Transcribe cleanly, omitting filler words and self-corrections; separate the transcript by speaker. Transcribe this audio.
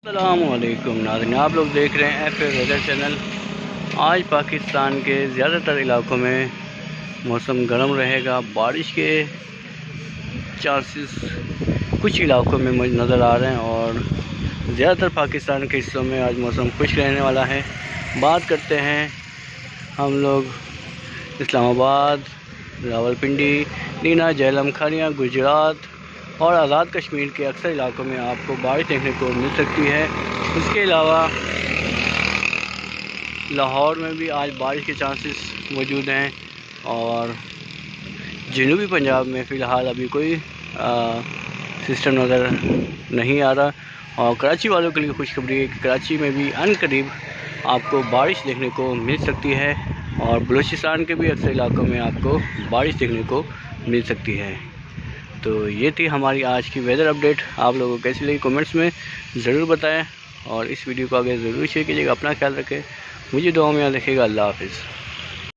Speaker 1: अस्सलामुअलैकुम नाज़रीन, आप लोग देख रहे हैं एफ वेदर चैनल। आज पाकिस्तान के ज़्यादातर इलाकों में मौसम गर्म रहेगा। बारिश के चांसेस कुछ इलाकों में मुझे नज़र आ रहे हैं और ज़्यादातर पाकिस्तान के हिस्सों में आज मौसम खुश रहने वाला है। बात करते हैं हम लोग इस्लामाबाद, रावलपिंडी, नीना, झेलम, खानिया, गुजरात और आज़ाद कश्मीर के अक्सर इलाकों में आपको बारिश देखने को मिल सकती है। इसके अलावा लाहौर में भी आज बारिश के चांसेस मौजूद हैं और जनूबी पंजाब में फ़िलहाल अभी कोई सिस्टम नज़र नहीं आ रहा। और कराची वालों के लिए खुशखबरी है कि कराची में भी अनकरीब आपको बारिश देखने को मिल सकती है और बलूचिस्तान के भी अक्सर इलाकों में आपको बारिश देखने को मिल सकती है। तो ये थी हमारी आज की वेदर अपडेट। आप लोगों को कैसी लगी कमेंट्स में ज़रूर बताएं और इस वीडियो को आगे ज़रूर शेयर कीजिएगा। अपना ख्याल रखें, मुझे दुआ में याद रखिएगा। अल्लाह हाफ़िज़।